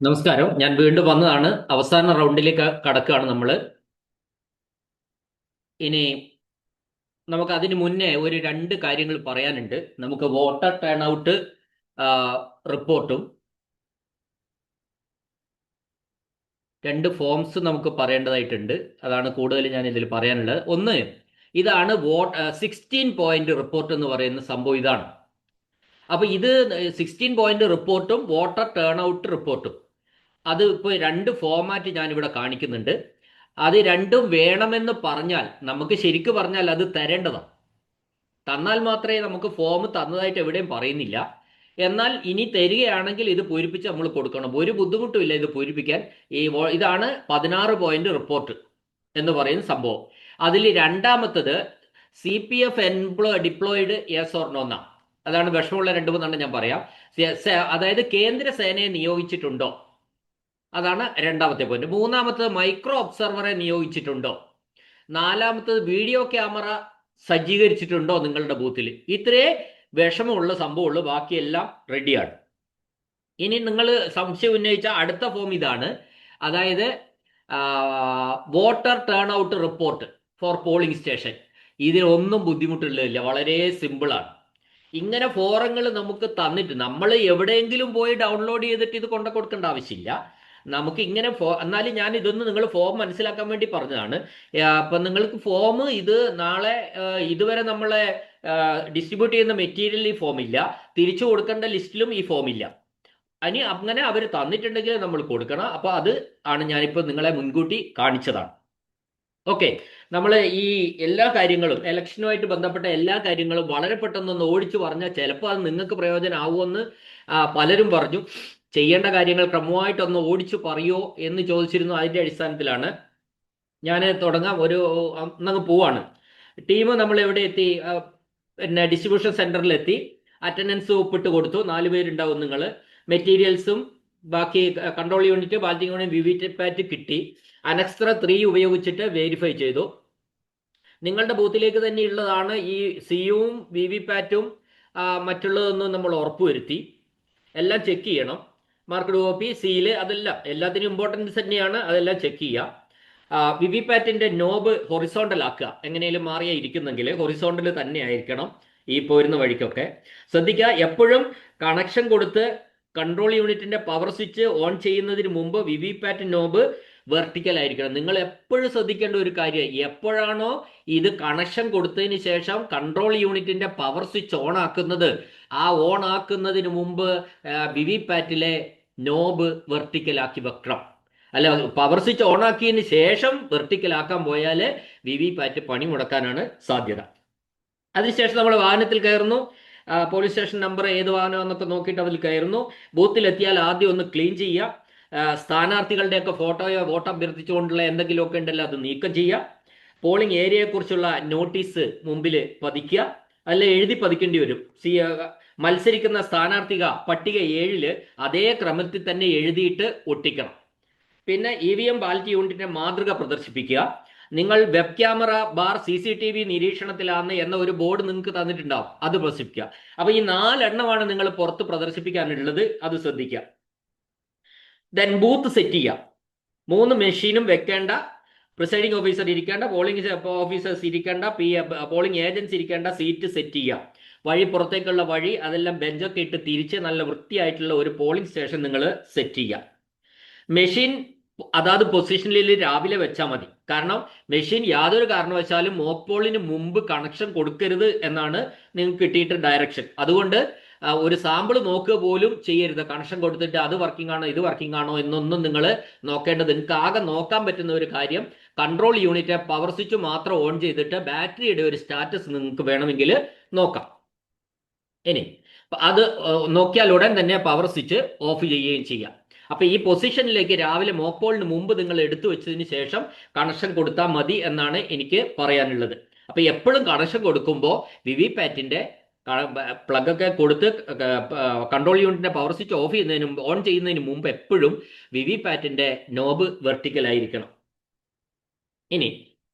നമസ്കാരം. ഞാൻ വീണ്ടും വന്നതാണ്. അവസാന റൗണ്ടിലേക്ക് കടക്കുകയാണ് നമ്മൾ. ഇനി നമുക്ക് അതിന് മുന്നേ ഒരു രണ്ട് കാര്യങ്ങൾ പറയാനുണ്ട്. നമുക്ക് വോട്ടർ ടേൺ ഔട്ട് റിപ്പോർട്ടും രണ്ട് ഫോംസ് നമുക്ക് പറയേണ്ടതായിട്ടുണ്ട്. അതാണ് കൂടുതൽ ഞാൻ ഇതിൽ പറയാനുള്ളത്. ഒന്ന്, ഇതാണ് 16 പോയിന്റ് റിപ്പോർട്ട് എന്ന് പറയുന്ന സംഭവം. ഇതാണ്. അപ്പൊ ഇത് 16 പോയിന്റ് റിപ്പോർട്ടും വോട്ടർ ടേൺ ഔട്ട് റിപ്പോർട്ടും അത് ഇപ്പോൾ രണ്ട് ഫോമാറ്റ് ഞാനിവിടെ കാണിക്കുന്നുണ്ട്. അത് രണ്ടും വേണമെന്ന് പറഞ്ഞാൽ, നമുക്ക് ശരിക്ക് പറഞ്ഞാൽ അത് തരേണ്ടതാണ്. തന്നാൽ മാത്രമേ, നമുക്ക് ഫോം തന്നതായിട്ട് എവിടെയും പറയുന്നില്ല. എന്നാൽ ഇനി തരികയാണെങ്കിൽ ഇത് പൂരിപ്പിച്ച് നമ്മൾ കൊടുക്കണം. ഒരു ബുദ്ധിമുട്ടുമില്ല ഇത് പൂരിപ്പിക്കാൻ. ഇതാണ് 16 പോയിന്റ് റിപ്പോർട്ട് എന്ന് പറയുന്ന സംഭവം. അതിൽ രണ്ടാമത്തത് CPF diploid yes or no എന്നാണ്. അതാണ് വിഷമമുള്ള രണ്ട് മൂന്നെണ്ണം ഞാൻ പറയാം. അതായത് കേന്ദ്ര സേനയെ നിയോഗിച്ചിട്ടുണ്ടോ, അതാണ് രണ്ടാമത്തെ പോയിന്റ്. മൂന്നാമത്തത് മൈക്രോ ഒബ്സർവറെ നിയോഗിച്ചിട്ടുണ്ടോ. നാലാമത്തത് വീഡിയോ ക്യാമറ സജ്ജീകരിച്ചിട്ടുണ്ടോ നിങ്ങളുടെ ബൂത്തിൽ. ഇത്രേ വിഷമമുള്ള സംഭവമുള്ളൂ. ബാക്കിയെല്ലാം റെഡിയാണ്. ഇനി നിങ്ങൾ സംശയം ഉന്നയിച്ച അടുത്ത ഫോം ഇതാണ്. അതായത് voter turn out report four polling station. ഇതിനൊന്നും ബുദ്ധിമുട്ടുള്ളതില്ല, വളരെ സിമ്പിളാണ്. ഇങ്ങനെ ഫോറങ്ങൾ നമുക്ക് തന്നിട്ട് നമ്മൾ എവിടെയെങ്കിലും പോയി ഡൗൺലോഡ് ചെയ്തിട്ട് ഇത് കൊണ്ടു കൊടുക്കേണ്ട ആവശ്യമില്ല. നമുക്ക് ഇങ്ങനെ എന്നാലും ഞാൻ ഇതൊന്ന് നിങ്ങൾ ഫോം മനസ്സിലാക്കാൻ വേണ്ടി പറഞ്ഞതാണ്. അപ്പൊ നിങ്ങൾക്ക് ഫോം ഇത് നാളെ ഇതുവരെ നമ്മളെ ഡിസ്ട്രിബ്യൂട്ട് ചെയ്യുന്ന മെറ്റീരിയലിൽ ഈ ഫോം ഇല്ല, തിരിച്ചു കൊടുക്കേണ്ട ലിസ്റ്റിലും ഈ ഫോം ഇല്ല. ഇനി അങ്ങനെ അവർ തന്നിട്ടുണ്ടെങ്കിൽ നമ്മൾ കൊടുക്കണം. അപ്പൊ അത് ആണ് ഞാനിപ്പോൾ നിങ്ങളെ മുൻകൂട്ടി കാണിച്ചതാണ്. ഓക്കെ. നമ്മൾ ഈ എല്ലാ കാര്യങ്ങളും, ഇലക്ഷനുമായിട്ട് ബന്ധപ്പെട്ട എല്ലാ കാര്യങ്ങളും വളരെ പെട്ടെന്നൊന്ന് ഓടിച്ചു പറഞ്ഞാൽ ചിലപ്പോൾ അത് നിങ്ങൾക്ക് പ്രയോജനമാവുമെന്ന് പലരും പറഞ്ഞു. ചെയ്യേണ്ട കാര്യങ്ങൾ ക്രമമായിട്ടൊന്ന് ഓടിച്ചു പറയോ എന്ന് ചോദിച്ചിരുന്നു. അതിന്റെ അടിസ്ഥാനത്തിലാണ് ഞാൻ തുടങ്ങാം. ഒന്നങ്ങ് പോവാണ്. ടീം നമ്മൾ എവിടെ എത്തി? പിന്നെ ഡിസ്ട്രിബ്യൂഷൻ സെന്ററിൽ എത്തി. അറ്റൻഡൻസ് ഒപ്പിട്ട് കൊടുത്തു. 4 പേരുണ്ടാവും നിങ്ങൾ. മെറ്റീരിയൽസും ബാക്കി control unit, balloting unit, VVPAT കിട്ടി. അനക്സ്ത്ര 3 ഉപയോഗിച്ചിട്ട് വെരിഫൈ ചെയ്തു. നിങ്ങളുടെ ബൂത്തിലേക്ക് തന്നെ ഉള്ളതാണ് ഈ സിയും വിവിപാറ്റും മറ്റുള്ളതൊന്നും നമ്മൾ ഉറപ്പുവരുത്തി. എല്ലാം ചെക്ക് ചെയ്യണം. മാർക്കഡ് കോപ്പി, സീല്, അതെല്ലാം എല്ലാത്തിനും ഇമ്പോർട്ടൻസ് തന്നെയാണ്. അതെല്ലാം ചെക്ക് ചെയ്യുക. വിവിപാറ്റിന്റെ നോബ് ഹൊറിസോണ്ടൽ ആക്കുക. എങ്ങനെയും മാറിയാ ഇരിക്കുന്നെങ്കിൽ ഹൊറിസോണ്ടൽ തന്നെ ആയിരിക്കണം ഈ പോരുന്ന വഴിക്കൊക്കെ. ശ്രദ്ധിക്കുക, എപ്പോഴും കണക്ഷൻ കൊടുത്ത് കൺട്രോൾ യൂണിറ്റിന്റെ പവർ സ്വിച്ച് ഓൺ ചെയ്യുന്നതിന് മുമ്പ് വിവിപാറ്റ് നോബ് വെർട്ടിക്കൽ ആയിരിക്കണം. നിങ്ങൾ എപ്പോഴും ശ്രദ്ധിക്കേണ്ട ഒരു കാര്യം, എപ്പോഴാണോ ഇത് കണക്ഷൻ കൊടുത്തതിന് ശേഷം കൺട്രോൾ യൂണിറ്റിന്റെ പവർ സ്വിച്ച് ഓൺ ആക്കുന്നത്, ആ ഓൺ ആക്കുന്നതിന് മുമ്പ് വിവിപാറ്റിലെ നോബ് വെർട്ടിക്കലാക്കി വെക്കണം. അല്ല, പവർ സ്വിച്ച് ഓൺ ആക്കിയതിന് ശേഷം വെർട്ടിക്കലാക്കാൻ പോയാൽ വിവിപാറ്റ് പണി മുടക്കാനാണ് സാധ്യത. അതിനുശേഷം നമ്മൾ വാഹനത്തിൽ കയറുന്നു. പോലീസ് സ്റ്റേഷൻ നമ്പർ ഏത് വാഹനമെന്നൊക്കെ നോക്കിയിട്ട് അതിൽ കയറുന്നു. ബൂത്തിലെത്തിയാൽ ആദ്യം ഒന്ന് ക്ലീൻ ചെയ്യുക. സ്ഥാനാർത്ഥികളുടെയൊക്കെ ഫോട്ടോയോ വോട്ട് അഭ്യർത്ഥിച്ചുകൊണ്ടുള്ള എന്തെങ്കിലുമൊക്കെ ഉണ്ടല്ലോ അത് നീക്കം ചെയ്യുക. പോളിംഗ് ഏരിയയെക്കുറിച്ചുള്ള നോട്ടീസ് മുമ്പിൽ പതിക്കുക. അല്ല, എഴുതി പതിക്കേണ്ടി വരും. മത്സരിക്കുന്ന സ്ഥാനാർത്ഥിക പട്ടിക 7 അതേ ക്രമത്തിൽ തന്നെ എഴുതിയിട്ട് ഒട്ടിക്കണം. പിന്നെ EVM ബാലറ്റ് യൂണിറ്റിന്റെ മാതൃക പ്രദർശിപ്പിക്കുക. നിങ്ങൾ വെബ് ക്യാമറ ബാർ CCTV നിരീക്ഷണത്തിലാണ് എന്ന ഒരു ബോർഡ് നിങ്ങൾക്ക് തന്നിട്ടുണ്ടാവും, അത് പ്രദർശിപ്പിക്കുക. അപ്പൊ ഈ 4 എണ്ണമാണ് നിങ്ങൾ പുറത്ത് പ്രദർശിപ്പിക്കാനുള്ളത്, അത് ശ്രദ്ധിക്കുക. ദെൻ ബൂത്ത് സെറ്റ് ചെയ്യുക. 3 മെഷീനും വെക്കേണ്ട, പ്രിസൈഡിംഗ് ഓഫീസർ ഇരിക്കേണ്ട, പോളിംഗ് ഓഫീസേഴ്സ് ഇരിക്കേണ്ട, പോളിംഗ് ഏജൻസ് ഇരിക്കേണ്ട സീറ്റ് സെറ്റ് ചെയ്യുക. വഴി, പുറത്തേക്കുള്ള വഴി, അതെല്ലാം ബെഞ്ചൊക്കെ ഇട്ട് തിരിച്ച് നല്ല വൃത്തിയായിട്ടുള്ള ഒരു പോളിംഗ് സ്റ്റേഷൻ നിങ്ങൾ സെറ്റ് ചെയ്യുക. മെഷീൻ അതാത് പൊസിഷനിൽ രാവിലെ വെച്ചാൽ മതി. കാരണം മെഷീൻ യാതൊരു കാരണവശാലും മോക്ക് പോളിന് മുമ്പ് കണക്ഷൻ കൊടുക്കരുത് എന്നാണ് നിങ്ങൾക്ക് കിട്ടിയിട്ട് ഡയറക്ഷൻ. അതുകൊണ്ട് ഒരു സാമ്പിൾ നോക്കുക പോലും ചെയ്യരുത്. കണക്ഷൻ കൊടുത്തിട്ട് അത് വർക്കിംഗ് ആണോ ഇത് വർക്കിംഗ് ആണോ എന്നൊന്നും നിങ്ങൾ നോക്കേണ്ടത്. നിങ്ങൾക്ക് ആകെ നോക്കാൻ പറ്റുന്ന ഒരു കാര്യം, കൺട്രോൾ യൂണിറ്റ് പവർ സ്വിച്ച് മാത്രം ഓൺ ചെയ്തിട്ട് ബാറ്ററിയുടെ ഒരു സ്റ്റാറ്റസ് നിങ്ങൾക്ക് വേണമെങ്കിൽ നോക്കാം. ഇനി അത് നോക്കിയാൽ ഉടൻ തന്നെ പവർ സ്വിച്ച് ഓഫ് ചെയ്യുകയും ചെയ്യാം. അപ്പൊ ഈ പൊസിഷനിലേക്ക് രാവിലെ മോക്കോളിന് മുമ്പ് നിങ്ങൾ എടുത്തു വെച്ചതിന് ശേഷം കണക്ഷൻ കൊടുത്താൽ മതി എന്നാണ് എനിക്ക് പറയാനുള്ളത്. അപ്പൊ എപ്പോഴും കണക്ഷൻ കൊടുക്കുമ്പോൾ വിവിപാറ്റിന്റെ പ്ലഗ് ഒക്കെ കൊടുത്ത് കൺട്രോൾ യൂണിറ്റിന്റെ പവർ സ്വിച്ച് ഓഫ് ചെയ്യുന്നതിന് മുമ്പ്, ഓൺ ചെയ്യുന്നതിന് മുമ്പ് എപ്പോഴും വിവിപാറ്റിന്റെ നോബ് വെർട്ടിക്കൽ ആയിരിക്കണം. ഇനി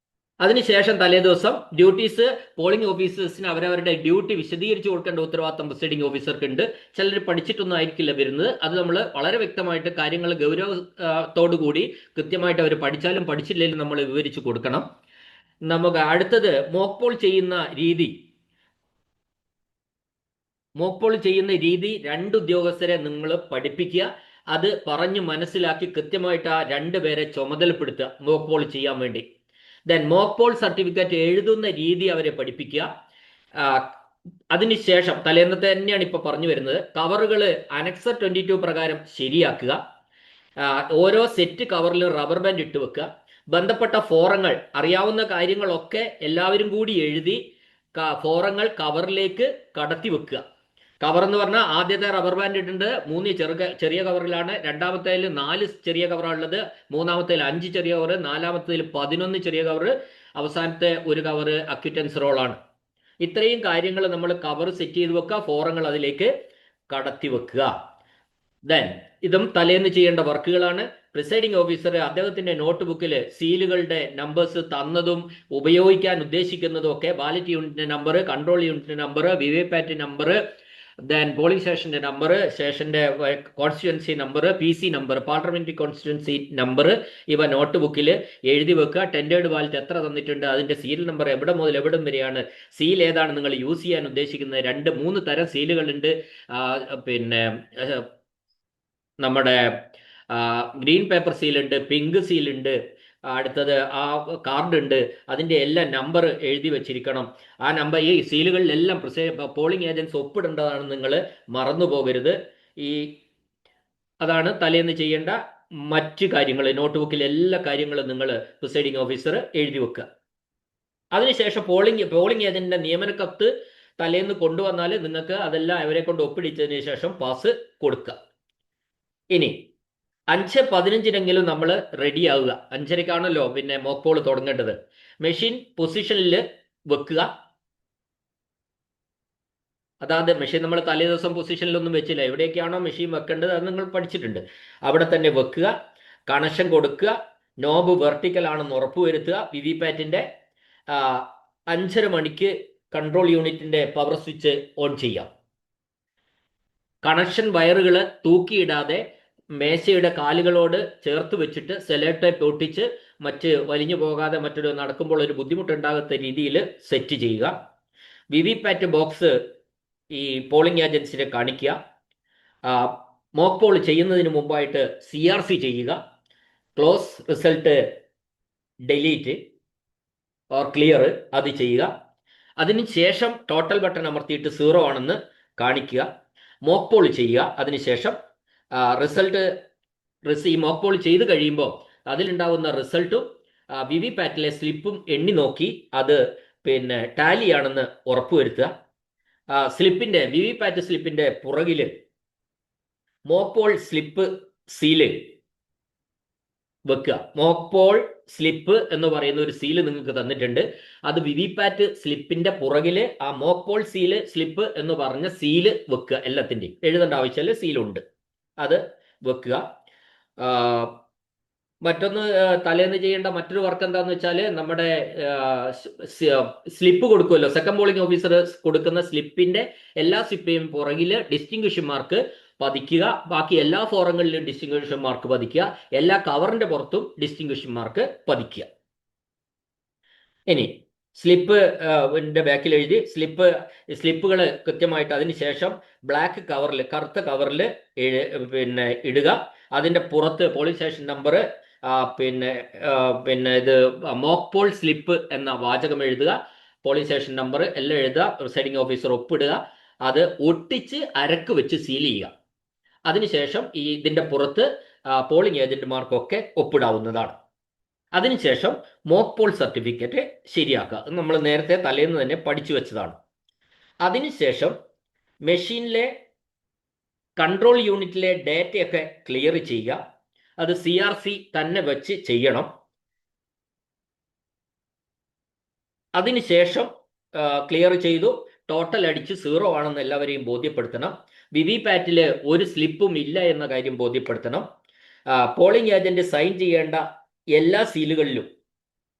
അതിനുശേഷം തലേദിവസം ഡ്യൂട്ടീസ് പോളിംഗ് ഓഫീസേഴ്സിന് അവരവരുടെ ഡ്യൂട്ടി വിശദീകരിച്ചു കൊടുക്കേണ്ട ഉത്തരവാദിത്തം പ്രിസൈഡിംഗ് ഓഫീസർക്ക് ഉണ്ട്. ചിലർ പഠിച്ചിട്ടൊന്നും ആയിരിക്കില്ല വരുന്നത്. അത് നമ്മൾ വളരെ വ്യക്തമായിട്ട് കാര്യങ്ങൾ ഗൗരവത്തോടു കൂടി കൃത്യമായിട്ട് അവർ പഠിച്ചാലും പഠിച്ചില്ലെങ്കിലും നമ്മൾ വിവരിച്ചു കൊടുക്കണം. നമുക്ക് അടുത്തത് മോക്ക് പോൾ ചെയ്യുന്ന രീതി. മോക്ക് പോൾ ചെയ്യുന്ന രീതി 2 ഉദ്യോഗസ്ഥരെ നിങ്ങൾ പഠിപ്പിക്കുക. അത് പറഞ്ഞു മനസ്സിലാക്കി കൃത്യമായിട്ട് ആ 2 പേരെ ചുമതലപ്പെടുത്തുക മോക്ക് പോൾ ചെയ്യാൻ വേണ്ടി. ദെൻ മോക്ക് പോൾ സർട്ടിഫിക്കറ്റ് എഴുതുന്ന രീതി അവരെ പഠിപ്പിക്കുക. അതിനുശേഷം തലേന്നത്തെ തന്നെയാണ് ഇപ്പൊ പറഞ്ഞു വരുന്നത്. കവറുകൾ അനക്സർ 22 പ്രകാരം ശരിയാക്കുക. ഓരോ സെറ്റ് കവറിലും റബ്ബർ ബാൻഡ് ഇട്ട് വെക്കുക. ബന്ധപ്പെട്ട ഫോറങ്ങൾ അറിയാവുന്ന കാര്യങ്ങളൊക്കെ എല്ലാവരും കൂടി എഴുതി ഫോറങ്ങൾ കവറിലേക്ക് കടത്തി വെക്കുക. കവർ എന്ന് പറഞ്ഞാൽ ആദ്യത്തെ റബ്ബർ ബാൻഡ് ഇട്ടുണ്ട് 3 ചെറിയ കവറിലാണ്, രണ്ടാമത്തേതിൽ 4 ചെറിയ കവറാണുള്ളത്, മൂന്നാമത്തേതിൽ 5 ചെറിയ കവർ, നാലാമത്തേതിൽ 11 ചെറിയ കവർ, അവസാനത്തെ ഒരു കവർ അക്വിറ്റൻസ് റോളാണ്. ഇത്രയും കാര്യങ്ങൾ നമ്മൾ കവർ സെറ്റ് ചെയ്ത് വെക്കുക, ഫോറങ്ങൾ അതിലേക്ക് കടത്തി വെക്കുക. ദെൻ ഇതും തലേന്ന് ചെയ്യേണ്ട വർക്കുകളാണ്. പ്രിസൈഡിംഗ് ഓഫീസർ അദ്ദേഹത്തിന്റെ നോട്ട് ബുക്കിൽ സീലുകളുടെ നമ്പേഴ്സ് തന്നതും ഉപയോഗിക്കാൻ ഉദ്ദേശിക്കുന്നതും ഒക്കെ ബാലറ്റ് യൂണിറ്റിന്റെ നമ്പർ, കൺട്രോൾ യൂണിറ്റിന്റെ number, VVPAT number, then polling സ്റ്റേഷന്റെ നമ്പർ, സ്റ്റേഷന്റെ constituency number, PC number, parliamentary constituency number, ഇവ നോട്ട് ബുക്കിൽ എഴുതി വെക്കുക. ടെൻഡേർഡ് ബാലറ്റ് എത്ര തന്നിട്ടുണ്ട്, അതിന്റെ സീരിയൽ നമ്പർ എവിടെ മുതൽ എവിടം വരെയാണ്, സീൽ ഏതാണ് നിങ്ങൾ യൂസ് ചെയ്യാൻ ഉദ്ദേശിക്കുന്നത്. 2-3 തരം സീലുകളുണ്ട്. പിന്നെ നമ്മുടെ ഗ്രീൻ പേപ്പർ സീലുണ്ട്, പിങ്ക് സീലുണ്ട്, അടുത്തത് ആ കാർഡ് ഉണ്ട്. അതിൻ്റെ എല്ലാം നമ്പർ എഴുതി വെച്ചിരിക്കണം. ആ നമ്പർ ഈ സീലുകളിലെല്ലാം പോളിംഗ് ഏജൻസ് ഒപ്പിടേണ്ടതാണ്, നിങ്ങൾ മറന്നു പോകരുത്. അതാണ് തലേന്ന് ചെയ്യേണ്ട മറ്റു കാര്യങ്ങൾ. നോട്ട് ബുക്കിൽ എല്ലാ കാര്യങ്ങളും നിങ്ങൾ പ്രിസൈഡിംഗ് ഓഫീസർ എഴുതി വെക്കുക. അതിനുശേഷം പോളിംഗ് ഏജന്റിന്റെ നിയമന കത്ത് തലേന്ന് കൊണ്ടുവന്നാൽ നിങ്ങൾക്ക് അതെല്ലാം അവരെ കൊണ്ട് ഒപ്പിടിച്ചതിന് ശേഷം പാസ് കൊടുക്കുക. ഇനി 5:15 നമ്മൾ റെഡി ആവുക. 5:30 പിന്നെ മോക്ക് പോൾ തുടങ്ങേണ്ടത്. മെഷീൻ പൊസിഷനിൽ വെക്കുക. അതായത് മെഷീൻ നമ്മൾ തലേ ദിവസം പൊസിഷനിലൊന്നും വെച്ചില്ല. എവിടെയൊക്കെയാണോ മെഷീൻ വെക്കേണ്ടത് അത് നിങ്ങൾ പഠിച്ചിട്ടുണ്ട്. അവിടെ തന്നെ വെക്കുക. കണക്ഷൻ കൊടുക്കുക. നോബ് വെർട്ടിക്കൽ ആണെന്ന് ഉറപ്പുവരുത്തുക. വിവിപാറ്റിന്റെ 5:30 മണിക്ക് കൺട്രോൾ യൂണിറ്റിന്റെ പവർ സ്വിച്ച് ഓൺ ചെയ്യാം. കണക്ഷൻ വയറുകൾ തൂക്കിയിടാതെ മേശയുടെ കാലുകളോട് ചേർത്ത് വെച്ചിട്ട് സെലോ ടേപ്പ് ഒട്ടിച്ച് മറ്റ് വലിഞ്ഞു പോകാതെ മറ്റൊരു നടക്കുമ്പോൾ ഒരു ബുദ്ധിമുട്ടുണ്ടാകാത്ത രീതിയിൽ സെറ്റ് ചെയ്യുക. വിവിപാറ്റ് ബോക്സ് ഈ പോളിംഗ് ഏജൻസിനെ കാണിക്കുക. മോക്ക് പോൾ ചെയ്യുന്നതിന് മുമ്പായിട്ട് CRC ചെയ്യുക. Close result delete or clear അത് ചെയ്യുക. അതിനുശേഷം ടോട്ടൽ ബട്ടൺ അമർത്തിയിട്ട് 0 ആണെന്ന് കാണിക്കുക. മോക്ക് പോൾ ചെയ്യുക. അതിനുശേഷം ഈ മോക്ക് പോൾ ചെയ്ത് കഴിയുമ്പോൾ അതിലുണ്ടാവുന്ന റിസൾട്ടും വിവിപാറ്റിലെ സ്ലിപ്പും എണ്ണി നോക്കി അത് പിന്നെ ടാലി ആണെന്ന് ഉറപ്പുവരുത്തുക. വിവിപാറ്റ് സ്ലിപ്പിന്റെ പുറകില് മോക്ക് പോൾ സ്ലിപ്പ് സീല് വെക്കുക. മോക്ക് പോൾ സ്ലിപ്പ് എന്ന് പറയുന്ന ഒരു സീല് നിങ്ങൾക്ക് തന്നിട്ടുണ്ട്. അത് വിവിപാറ്റ് സ്ലിപ്പിന്റെ പുറകില് ആ മോക്ക് പോൾ സ്ലിപ്പ് എന്ന് പറഞ്ഞ സീല് വെക്കുക. എല്ലാത്തിൻ്റെയും എഴുതേണ്ട ആവശ്യമില്ല, സീലുണ്ട്, അത് വെക്കുക. മറ്റൊന്ന് തലേന്ന് ചെയ്യേണ്ട മറ്റൊരു വർക്ക് എന്താന്ന് വെച്ചാൽ നമ്മുടെ സ്ലിപ്പ് കൊടുക്കുമല്ലോ, സെക്കൻഡ് പോളിംഗ് ഓഫീസർ കൊടുക്കുന്ന സ്ലിപ്പിന്റെ എല്ലാ സ്ലിപ്പിയും പുറകില് ഡിസ്റ്റിങ്വിഷൻ മാർക്ക് പതിക്കുക. ബാക്കി എല്ലാ ഫോറങ്ങളിലും ഡിസ്റ്റിങ്വിഷൻ മാർക്ക് പതിക്കുക. എല്ലാ കവറിന്റെ പുറത്തും ഡിസ്റ്റിങ്വിഷൻ മാർക്ക് പതിക്കുക. ഇനി ബാക്കിൽ എഴുതി സ്ലിപ്പുകൾ കൃത്യമായിട്ട് അതിനുശേഷം ബ്ലാക്ക് കവറിൽ, കറുത്ത കവറിൽ പിന്നെ ഇടുക. അതിന്റെ പുറത്ത് പോളിംഗ് സ്റ്റേഷൻ നമ്പർ, പിന്നെ ഇത് മോക്ക് പോൾ സ്ലിപ്പ് എന്ന വാചകം എഴുതുക. പോളിംഗ് സ്റ്റേഷൻ നമ്പർ എല്ലാം എഴുതുക. പ്രിസൈഡിംഗ് ഓഫീസർ ഒപ്പിടുക. അത് ഒട്ടിച്ച് അരക്ക് വെച്ച് സീൽ ചെയ്യുക. അതിനുശേഷം ഇതിന്റെ പുറത്ത് പോളിംഗ് ഏജന്റുമാർക്കൊക്കെ ഒപ്പിടാവുന്നതാണ്. അതിനുശേഷം മോക്ക് പോൾ സർട്ടിഫിക്കറ്റ് ശരിയാക്കുക. നമ്മൾ നേരത്തെ തലേന്ന് തന്നെ പഠിച്ചു വെച്ചതാണ്. അതിനുശേഷം മെഷീനിലെ കൺട്രോൾ യൂണിറ്റിലെ ഡേറ്റയൊക്കെ ക്ലിയർ ചെയ്യുക. അത് CRC തന്നെ വെച്ച് ചെയ്യണം. അതിനുശേഷം ക്ലിയർ ചെയ്തു ടോട്ടൽ അടിച്ച് 0 ആണെന്ന് എല്ലാവരെയും ബോധ്യപ്പെടുത്തണം. വിവിപാറ്റിൽ ഒരു സ്ലിപ്പും ഇല്ല എന്ന കാര്യം ബോധ്യപ്പെടുത്തണം. പോളിംഗ് ഏജന്റ് സൈൻ ചെയ്യേണ്ട എല്ലാ സീലുകളിലും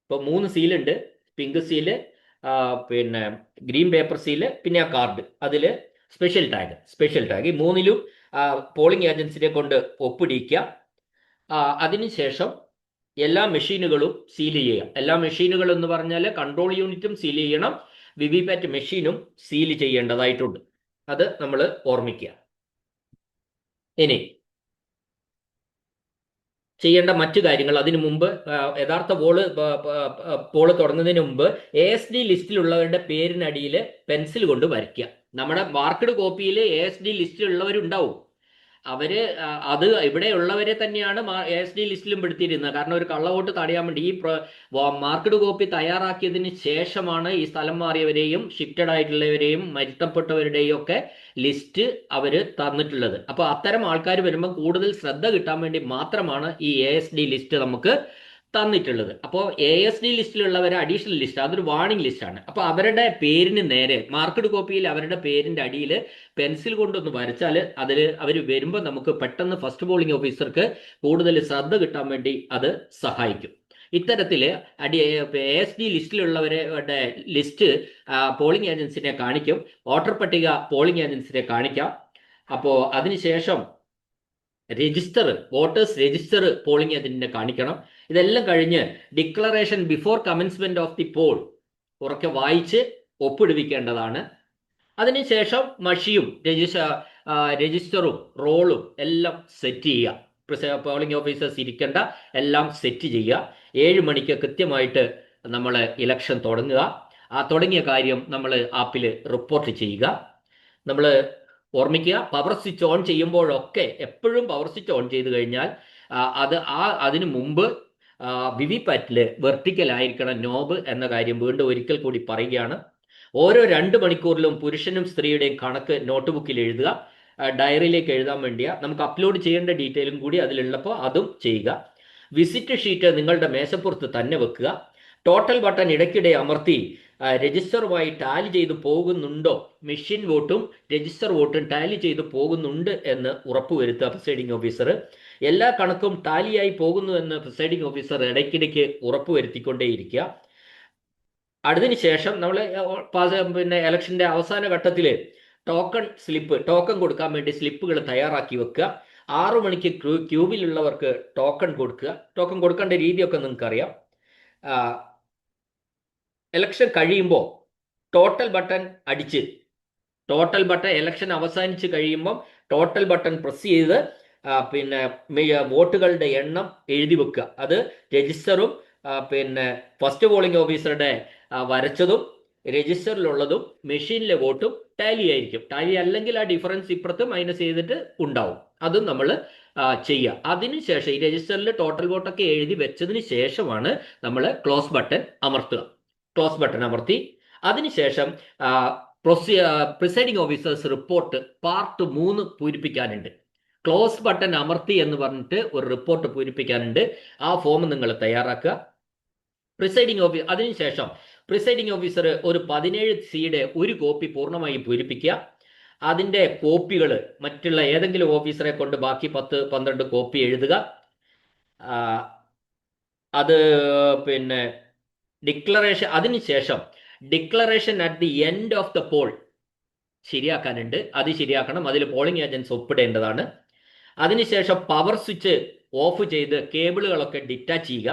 ഇപ്പോൾ 3 സീലുണ്ട്. പിങ്ക് സീല്, പിന്നെ ഗ്രീൻ പേപ്പർ സീല്, പിന്നെ ആ കാർഡ്, അതിൽ സ്പെഷ്യൽ ടാഗ് ഈ മൂന്നിലും പോളിംഗ് ഏജൻസിനെ കൊണ്ട് ഒപ്പിടിക്കുക. അതിനുശേഷം എല്ലാ മെഷീനുകളും സീൽ ചെയ്യുക. എല്ലാ മെഷീനുകൾ എന്ന് പറഞ്ഞാൽ കൺട്രോൾ യൂണിറ്റും സീൽ ചെയ്യണം, വിവിപാറ്റ് മെഷീനും സീൽ ചെയ്യേണ്ടതായിട്ടുണ്ട്. അത് നമ്മൾ ഓർമ്മിക്കുക. ഇനി ചെയ്യേണ്ട മറ്റു കാര്യങ്ങൾ, അതിനു മുമ്പ് യഥാർത്ഥ പോള് തുടങ്ങുന്നതിന് മുമ്പ് ASD ലിസ്റ്റിലുള്ളവരുടെ പേരിനടിയിൽ പെൻസിൽ കൊണ്ട് വരയ്ക്കുക. നമ്മുടെ മാർക്കഡ് കോപ്പിയിൽ ASD ലിസ്റ്റിലുള്ളവരുണ്ടാവും. അവര് അത് ഇവിടെയുള്ളവരെ തന്നെയാണ് ASD ലിസ്റ്റിലും പെടുത്തിയിരുന്നത്. കാരണം ഒരു കള്ളവോട്ട് തടയാൻ വേണ്ടി ഈ മാർക്കഡ് കോപ്പി തയ്യാറാക്കിയതിന് ശേഷമാണ് ഈ സ്ഥലം മാറിയവരെയും ഷിഫ്റ്റഡ് ആയിട്ടുള്ളവരെയും മരിത്തപ്പെട്ടവരുടെയും ഒക്കെ ലിസ്റ്റ് അവര് തന്നിട്ടുള്ളത്. അപ്പൊ അത്തരം ആൾക്കാർ വരുമ്പോൾ കൂടുതൽ ശ്രദ്ധ കിട്ടാൻ വേണ്ടി മാത്രമാണ് ഈ ASD ലിസ്റ്റ് നമുക്ക് തന്നിട്ടുള്ളത്. അപ്പോൾ ASD ലിസ്റ്റിലുള്ളവരെ അഡീഷണൽ ലിസ്റ്റ്, അതൊരു വാർണിംഗ് ലിസ്റ്റാണ്. അപ്പോൾ അവരുടെ പേരിന് നേരെ മാർക്കഡ് കോപ്പിയിൽ അവരുടെ പേരിന്റെ അടിയിൽ പെൻസിൽ കൊണ്ടൊന്ന് വരച്ചാൽ അതിൽ അവർ വരുമ്പോൾ നമുക്ക് പെട്ടെന്ന് ഫസ്റ്റ് പോളിംഗ് ഓഫീസർക്ക് കൂടുതൽ ശ്രദ്ധ കിട്ടാൻ വേണ്ടി അത് സഹായിക്കും. ഇത്തരത്തില് ASD ലിസ്റ്റിലുള്ളവരുടെ ലിസ്റ്റ് പോളിംഗ് ഏജൻസിനെ കാണിക്കും, വോട്ടർ പട്ടിക പോളിംഗ് ഏജൻസിനെ കാണിക്കാം. അപ്പോൾ അതിനുശേഷം വോട്ടേഴ്സ് രജിസ്റ്റർ പോളിംഗ് ഏജന്റിനെ കാണിക്കണം. ഇതെല്ലാം കഴിഞ്ഞ് declaration before commencement of the poll ഉറക്കെ വായിച്ച് ഒപ്പിടുവിക്കേണ്ടതാണ്. അതിനുശേഷം മഷിയും രജിസ്റ്ററും റോളും എല്ലാം സെറ്റ് ചെയ്യുക. പോളിംഗ് ഓഫീസേഴ്സ് ഇരിക്കേണ്ട എല്ലാം സെറ്റ് ചെയ്യുക. 7 മണിക്ക് കൃത്യമായിട്ട് നമ്മൾ ഇലക്ഷൻ തുടങ്ങുക. തുടങ്ങിയ കാര്യം നമ്മൾ ആപ്പിൽ റിപ്പോർട്ട് ചെയ്യുക. നമ്മൾ ഓർമ്മിക്കുക, പവർ സ്വിച്ച് ഓൺ ചെയ്യുമ്പോഴൊക്കെ എപ്പോഴും പവർ സ്വിച്ച് ഓൺ ചെയ്ത് കഴിഞ്ഞാൽ അതിനു മുമ്പ് വിവിപാറ്റിൽ വെർട്ടിക്കൽ ആയിരിക്കണം നോബ് എന്ന കാര്യം വീണ്ടും ഒരിക്കൽ കൂടി പറയുകയാണ്. ഓരോ 2 മണിക്കൂറിലും പുരുഷനും സ്ത്രീയുടെയും കണക്ക് നോട്ട്ബുക്കിൽ എഴുതുക. ഡയറിയിലേക്ക് എഴുതാൻ വേണ്ടിയാ. നമുക്ക് അപ്ലോഡ് ചെയ്യേണ്ട ഡീറ്റെയിലും കൂടി അതിലുള്ളപ്പോൾ അതും ചെയ്യുക. വിസിറ്റ് ഷീറ്റ് നിങ്ങളുടെ മേശപ്പുറത്ത് തന്നെ വെക്കുക. ടോട്ടൽ ബട്ടൺ ഇടയ്ക്കിടെ അമർത്തി രജിസ്റ്ററുമായി ടാലി ചെയ്ത് പോകുന്നുണ്ടോ, മെഷീൻ വോട്ടും രജിസ്റ്റർ വോട്ടും ടാലി ചെയ്ത് പോകുന്നുണ്ട് എന്ന് ഉറപ്പുവരുത്തുക പ്രിസൈഡിംഗ് ഓഫീസർ. എല്ലാ കണക്കും ടാലിയായി പോകുന്നു എന്ന് പ്രിസൈഡിംഗ് ഓഫീസർ ഇടയ്ക്കിടയ്ക്ക് ഉറപ്പുവരുത്തിക്കൊണ്ടേയിരിക്കുക. അതിനുശേഷം നമ്മൾ പിന്നെ ഇലക്ഷന്റെ അവസാന ഘട്ടത്തിൽ ടോക്കൺ കൊടുക്കാൻ വേണ്ടി സ്ലിപ്പുകൾ തയ്യാറാക്കി വെക്കുക. 6 മണിക്ക് ക്യൂബിലുള്ളവർക്ക് ടോക്കൺ കൊടുക്കുക. ടോക്കൺ കൊടുക്കേണ്ട രീതിയൊക്കെ നിങ്ങൾക്കറിയാം. ഇലക്ഷൻ കഴിയുമ്പോൾ ടോട്ടൽ ബട്ടൺ ഇലക്ഷൻ അവസാനിച്ച് കഴിയുമ്പം ടോട്ടൽ ബട്ടൺ പ്രസ് ചെയ്ത് പിന്നെ വോട്ടുകളുടെ എണ്ണം എഴുതി വെക്കുക. അത് രജിസ്റ്ററും പിന്നെ ഫസ്റ്റ് പോളിംഗ് ഓഫീസറുടെ വരച്ചതും രജിസ്റ്ററിലുള്ളതും മെഷീനിലെ വോട്ടും ടാലി ആയിരിക്കും. ടാലി അല്ലെങ്കിൽ ആ ഡിഫറൻസ് ഇപ്പുറത്ത് മൈനസ് ചെയ്തിട്ട് ഉണ്ടാവും. അതും നമ്മൾ ചെയ്യുക. അതിനുശേഷം ഈ രജിസ്റ്ററിൽ ടോട്ടൽ വോട്ടൊക്കെ എഴുതി വെച്ചതിന് ശേഷമാണ് നമ്മൾ ക്ലോസ് ബട്ടൺ അമർത്തി അതിനുശേഷം പ്രിസൈഡിംഗ് ഓഫീസേഴ്സ് റിപ്പോർട്ട് പാർട്ട് 3 പൂരിപ്പിക്കാനുണ്ട്. ക്ലോസ് ബട്ടൺ അമർത്തി എന്ന് പറഞ്ഞിട്ട് ഒരു റിപ്പോർട്ട് പൂരിപ്പിക്കാനുണ്ട്. ആ ഫോം നിങ്ങൾ തയ്യാറാക്കുക. അതിനുശേഷം പ്രിസൈഡിംഗ് ഓഫീസർ ഒരു 17C ഒരു കോപ്പി പൂർണ്ണമായും പൂരിപ്പിക്കുക. അതിൻ്റെ കോപ്പികൾ മറ്റുള്ള ഏതെങ്കിലും ഓഫീസറെ കൊണ്ട് ബാക്കി 10-12 കോപ്പി എഴുതുക. അത് പിന്നെ അതിനുശേഷം declaration at the end of the poll ശരിയാക്കാനുണ്ട്. അത് ശരിയാക്കണം. അതിൽ പോളിംഗ് ഏജൻസ് ഒപ്പിടേണ്ടതാണ്. അതിനുശേഷം പവർ സ്വിച്ച് ഓഫ് ചെയ്ത് കേബിളുകളൊക്കെ ഡിറ്റാച്ച് ചെയ്യുക.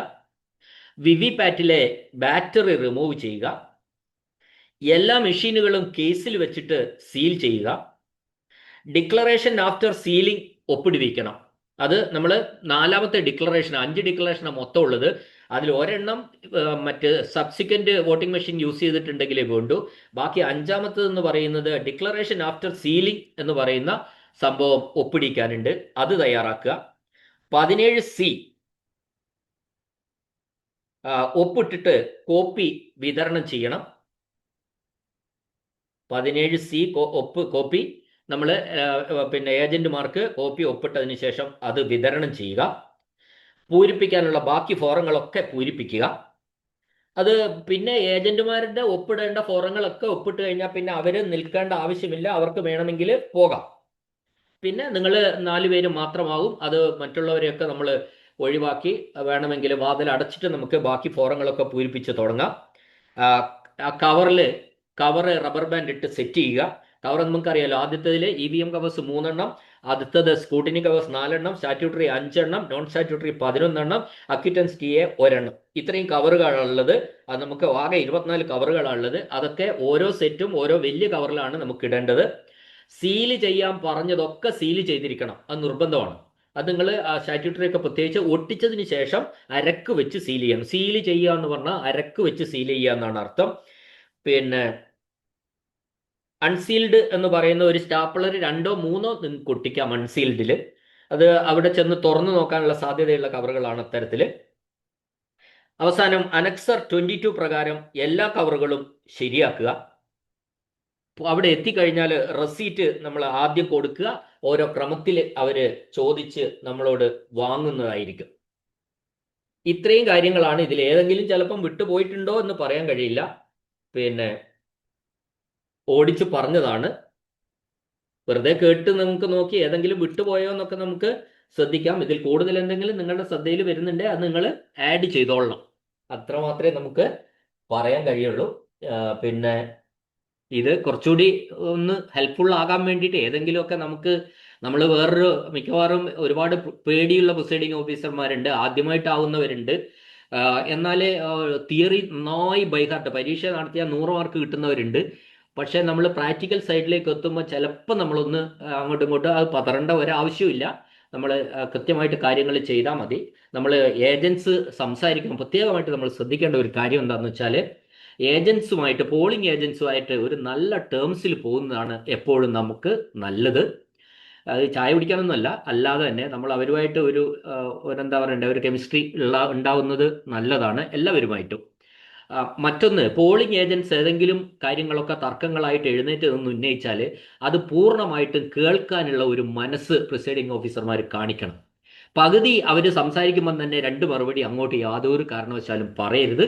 വിവിപാറ്റിലെ ബാറ്ററി റിമൂവ് ചെയ്യുക. എല്ലാ മെഷീനുകളും കേസിൽ വെച്ചിട്ട് സീൽ ചെയ്യുക. ഡിക്ലറേഷൻ ആഫ്റ്റർ സീലിംഗ് ഒപ്പിടുവിക്കണം. അത് നമ്മൾ 4ാമത്തെ ഡിക്ലറേഷൻ, 5 ഡിക്ലറേഷനാണ് മൊത്തം ഉള്ളത്. അതിൽ ഒരെണ്ണം മറ്റ് സബ്സിക്വന്റ് വോട്ടിംഗ് മെഷീൻ യൂസ് ചെയ്തിട്ടുണ്ടെങ്കിലേ വേണ്ടൂ. ബാക്കി 5ാമത്തത് എന്ന് പറയുന്നത് ഡിക്ലറേഷൻ ആഫ്റ്റർ സീലിംഗ് എന്ന് പറയുന്ന സംഭവം ഒപ്പിടിക്കാനുണ്ട്. അത് തയ്യാറാക്കുക. 17C ഒപ്പിട്ടിട്ട് കോപ്പി വിതരണം ചെയ്യണം. 17C കോപ്പി നമ്മൾ പിന്നെ ഏജന്റുമാർക്ക് കോപ്പി ഒപ്പിട്ടതിന് ശേഷം അത് വിതരണം ചെയ്യുക. പൂരിപ്പിക്കാനുള്ള ബാക്കി ഫോറങ്ങളൊക്കെ പൂരിപ്പിക്കുക. അത് പിന്നെ ഏജന്റുമാരുടെ ഒപ്പിടേണ്ട ഫോറങ്ങളൊക്കെ ഒപ്പിട്ട് കഴിഞ്ഞാൽ പിന്നെ അവർ നിൽക്കേണ്ട ആവശ്യമില്ല. അവർക്ക് വേണമെങ്കിൽ പോകാം. പിന്നെ നിങ്ങൾ 4 പേര് മാത്രമാകും. അത് മറ്റുള്ളവരെയൊക്കെ നമ്മൾ ഒഴിവാക്കി വേണമെങ്കിൽ വാതിൽ അടച്ചിട്ട് നമുക്ക് ബാക്കി ഫോറങ്ങളൊക്കെ പൂരിപ്പിച്ച് തുടങ്ങാം. ആ കവർ റബ്ബർ ബാൻഡ് ഇട്ട് സെറ്റ് ചെയ്യുക. കവർ നമുക്കറിയാലോ, ആദ്യത്തേതിൽ EVM കവേഴ്സ് 3 എണ്ണം, അടുത്തത് സ്കൂട്ടിനി കവേഴ്സ് 4 എണ്ണം, സ്റ്റാറ്റ്യൂട്ടറി 5 എണ്ണം, നോൺ സ്റ്റാറ്റ്യൂട്ടറി 11 എണ്ണം, അക്വിറ്റൻസ് TA 1 എണ്ണം. ഇത്രയും കവറുകളാണുള്ളത്. അത് നമുക്ക് ആകെ 24 കവറുകളാണുള്ളത്. അതൊക്കെ ഓരോ സെറ്റും ഓരോ വലിയ കവറിലാണ് നമുക്ക് ഇടേണ്ടത്. സീല് ചെയ്യാൻ പറഞ്ഞതൊക്കെ സീല് ചെയ്തിരിക്കണം, അത് നിർബന്ധമാണ്. അത് നിങ്ങൾ സ്റ്റാറ്റ്യൂട്ടറി ഒക്കെ പ്രത്യേകിച്ച് ഒട്ടിച്ചതിന് ശേഷം അരക്ക് വെച്ച് സീൽ ചെയ്യണം. സീല് ചെയ്യുക എന്ന് പറഞ്ഞാൽ അരക്ക് വെച്ച് സീൽ ചെയ്യുക എന്നാണ് അർത്ഥം. പിന്നെ അൺസീൽഡ് എന്ന് പറയുന്ന ഒരു സ്റ്റാപ്ലർ 2-3 നിങ്ങൾക്ക് ഒട്ടിക്കാം അൺസീൽഡിൽ. അത് അവിടെ ചെന്ന് തുറന്നു നോക്കാനുള്ള സാധ്യതയുള്ള കവറുകളാണ് അത്തരത്തിൽ. അവസാനം അനക്സർ 22 പ്രകാരം എല്ലാ കവറുകളും ശരിയാക്കുക. അവിടെ എത്തിക്കഴിഞ്ഞാൽ റെസീറ്റ് നമ്മൾ ആദ്യം കൊടുക്കുക. ഓരോ ക്രമത്തിൽ അവര് ചോദിച്ച് നമ്മളോട് വാങ്ങുന്നതായിരിക്കും. ഇത്രയും കാര്യങ്ങളാണ്. ഇതിൽ ഏതെങ്കിലും ചിലപ്പം വിട്ടുപോയിട്ടുണ്ടോ എന്ന് പറയാൻ കഴിയില്ല. പിന്നെ ഓടിച്ച് പറഞ്ഞതാണ്, വെറുതെ കേട്ട് നമുക്ക് നോക്കി ഏതെങ്കിലും വിട്ടുപോയോ എന്നൊക്കെ നമുക്ക് ശ്രദ്ധിക്കാം. ഇതിൽ കൂടുതൽ എന്തെങ്കിലും നിങ്ങളുടെ ശ്രദ്ധയിൽ വരുന്നുണ്ട് അത് നിങ്ങൾ ആഡ് ചെയ്തോളണം. അത്ര മാത്രമേ നമുക്ക് പറയാൻ കഴിയുള്ളൂ. പിന്നെ ഇത് കുറച്ചുകൂടി ഒന്ന് ഹെൽപ്ഫുൾ ആകാൻ വേണ്ടിയിട്ട് ഏതെങ്കിലുമൊക്കെ നമ്മൾ വേറൊരു മിക്കവാറും ഒരുപാട് പേടിയുള്ള പ്രിസൈഡിങ് ഓഫീസർമാരുണ്ട്, ആദ്യമായിട്ടാവുന്നവരുണ്ട്. എന്നാൽ തിയറി നന്നായി ബൈഹാർട്ട് പരീക്ഷ നടത്തിയാൽ 100 മാർക്ക് കിട്ടുന്നവരുണ്ട്. പക്ഷേ നമ്മൾ പ്രാക്ടിക്കൽ സൈഡിലേക്ക് എത്തുമ്പോൾ ചിലപ്പോൾ നമ്മളൊന്ന് അങ്ങോട്ടും ഇങ്ങോട്ടും അത് പതറേണ്ട ഒരാവശ്യമില്ല. നമ്മൾ കൃത്യമായിട്ട് കാര്യങ്ങൾ ചെയ്താൽ മതി. നമ്മൾ ഏജൻസ് സംസാരിക്കുമ്പോൾ പ്രത്യേകമായിട്ട് നമ്മൾ ശ്രദ്ധിക്കേണ്ട ഒരു കാര്യം എന്താണെന്ന് വെച്ചാൽ, ഏജൻസുമായിട്ട് പോളിംഗ് ഏജൻസുമായിട്ട് ഒരു നല്ല ടേംസിൽ പോകുന്നതാണ് എപ്പോഴും നമുക്ക് നല്ലത്. അത് ചായ കുടിക്കാനൊന്നുമല്ല, അല്ലാതെ തന്നെ നമ്മൾ അവരുമായിട്ട് എന്താ പറയണ്ടേ, ഒരു കെമിസ്ട്രി ഉണ്ടാവുന്നത് നല്ലതാണ് എല്ലാവരുമായിട്ടും. മറ്റൊന്ന്, പോളിംഗ് ഏജൻസ് ഏതെങ്കിലും കാര്യങ്ങളൊക്കെ തർക്കങ്ങളായിട്ട് എഴുന്നേറ്റ് നിന്ന് ഉന്നയിച്ചാൽ അത് പൂർണ്ണമായിട്ടും കേൾക്കാനുള്ള ഒരു മനസ്സ് പ്രിസൈഡിംഗ് ഓഫീസർമാർ കാണിക്കണം. പകുതി അവർ സംസാരിക്കുമ്പോൾ തന്നെ 2 മറുപടി അങ്ങോട്ട് യാതൊരു കാരണവശാലും പറയരുത്.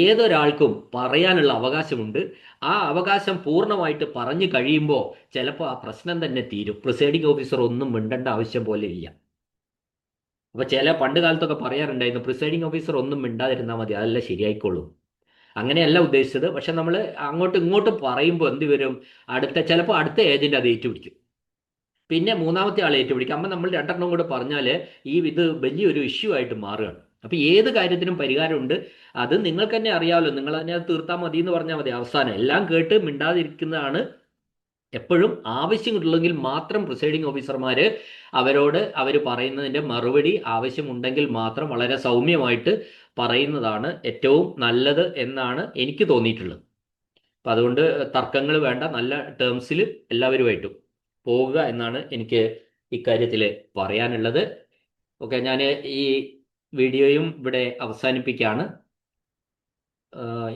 ഏതൊരാൾക്കും പറയാനുള്ള അവകാശമുണ്ട്. ആ അവകാശം പൂർണ്ണമായിട്ട് പറഞ്ഞു കഴിയുമ്പോൾ ചിലപ്പോൾ ആ പ്രശ്നം തന്നെ തീരും. പ്രിസൈഡിംഗ് ഓഫീസർ ഒന്നും മിണ്ടേണ്ട ആവശ്യം പോലെ ഇല്ല. അപ്പൊ പണ്ട് കാലത്തൊക്കെ പറയാറുണ്ടായിരുന്നു, പ്രിസൈഡിംഗ് ഓഫീസർ ഒന്നും മിണ്ടാതിരുന്നാൽ മതി, അതെല്ലാം ശരിയായിക്കോളും. അങ്ങനെയല്ല ഉദ്ദേശിച്ചത്. പക്ഷെ നമ്മൾ അങ്ങോട്ടും ഇങ്ങോട്ടും പറയുമ്പോൾ എന്ത് വരും, ചിലപ്പോൾ അടുത്ത ഏജന്റ് അത് ഏറ്റുപിടിക്കും, പിന്നെ മൂന്നാമത്തെ ആൾ ഏറ്റുപിടിക്കും. അപ്പം നമ്മൾ 2 എണ്ണം കൂടെ പറഞ്ഞാൽ ഇത് വലിയൊരു ഇഷ്യൂ ആയിട്ട് മാറുകയാണ്. അപ്പൊ ഏത് കാര്യത്തിനും പരിഹാരമുണ്ട്. അത് നിങ്ങൾക്ക് തന്നെ അറിയാമല്ലോ, നിങ്ങൾ തന്നെ അത് തീർത്താൽ മതി എന്ന് പറഞ്ഞാൽ മതി. അവസാനം എല്ലാം കേട്ട് മിണ്ടാതിരിക്കുന്നതാണ് എപ്പോഴും. ആവശ്യമുണ്ടെങ്കിൽ മാത്രം പ്രിസൈഡിംഗ് ഓഫീസർമാർ അവരോട് അവർ പറയുന്നതിൻ്റെ മറുപടി ആവശ്യമുണ്ടെങ്കിൽ മാത്രം വളരെ സൗമ്യമായിട്ട് പറയുന്നതാണ് ഏറ്റവും നല്ലത് എന്നാണ് എനിക്ക് തോന്നിയിട്ടുള്ളത്. അപ്പം അതുകൊണ്ട് തർക്കങ്ങൾ വേണ്ട, നല്ല ടേംസിൽ എല്ലാവരുമായിട്ടും പോവുക എന്നാണ് എനിക്ക് ഇക്കാര്യത്തിൽ പറയാനുള്ളത്. ഓക്കെ, ഞാൻ ഈ വീഡിയോയും ഇവിടെ അവസാനിപ്പിക്കുകയാണ്.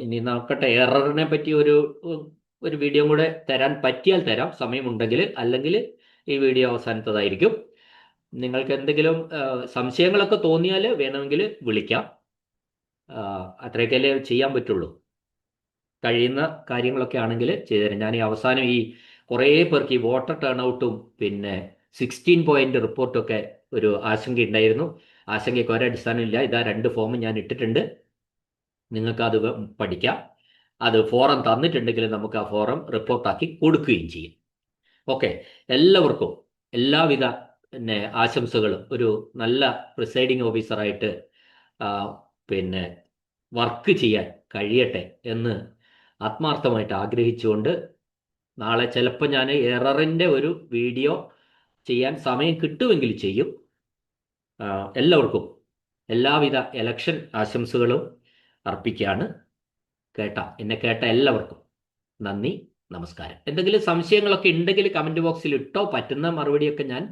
ഇനി നോക്കട്ടെ, എററിനെ പറ്റി ഒരു വീഡിയോ കൂടെ തരാൻ പറ്റിയാൽ തരാം, സമയമുണ്ടെങ്കിൽ. അല്ലെങ്കിൽ ഈ വീഡിയോ അവസാനത്തതായിരിക്കും. നിങ്ങൾക്ക് എന്തെങ്കിലും സംശയങ്ങളൊക്കെ തോന്നിയാൽ വേണമെങ്കിൽ വിളിക്കാം. അത്രയൊക്കെയല്ലേ ചെയ്യാൻ പറ്റുള്ളൂ. കഴിയുന്ന കാര്യങ്ങളൊക്കെ ആണെങ്കിൽ ചെയ്തുതരാം. ഞാൻ അവസാനം കുറേ പേർക്ക് ഈ വോട്ടർ ടേൺ ഔട്ടും പിന്നെ 16 പോയിന്റ് റിപ്പോർട്ടൊക്കെ ഒരു ആശങ്ക ഉണ്ടായിരുന്നു. ആശങ്കയ്ക്ക് ഒരടിസ്ഥാനമില്ല. ഇതാ 2 ഫോം ഞാൻ ഇട്ടിട്ടുണ്ട്, നിങ്ങൾക്ക് അത് പഠിക്കാം. അത് ഫോറം തന്നിട്ടുണ്ടെങ്കിൽ നമുക്ക് ആ ഫോറം റിപ്പോർട്ടാക്കി കൊടുക്കുകയും ചെയ്യും. ഓക്കെ, എല്ലാവർക്കും എല്ലാവിധ ആശംസകളും. ഒരു നല്ല പ്രിസൈഡിംഗ് ഓഫീസറായിട്ട് പിന്നെ വർക്ക് ചെയ്യാൻ കഴിയട്ടെ എന്ന് ആത്മാർത്ഥമായിട്ട് ആഗ്രഹിച്ചുകൊണ്ട്, നാളെ ചിലപ്പോൾ ഞാൻ എററിൻ്റെ ഒരു വീഡിയോ ചെയ്യാൻ സമയം കിട്ടുമെങ്കിൽ ചെയ്യും. എല്ലാവർക്കും എല്ലാവിധ ഇലക്ഷൻ ആശംസകളും അർപ്പിക്കുകയാണ്. എന്നെ കേട്ട എല്ലാവർക്കും നന്ദി, നമസ്കാരം. എന്തെങ്കിലും സംശയങ്ങളൊക്കെ ഉണ്ടെങ്കിൽ കമൻറ്റ് ബോക്സിൽ ഇട്ടോ, പറ്റുന്ന മറുപടിയൊക്കെ ഞാൻ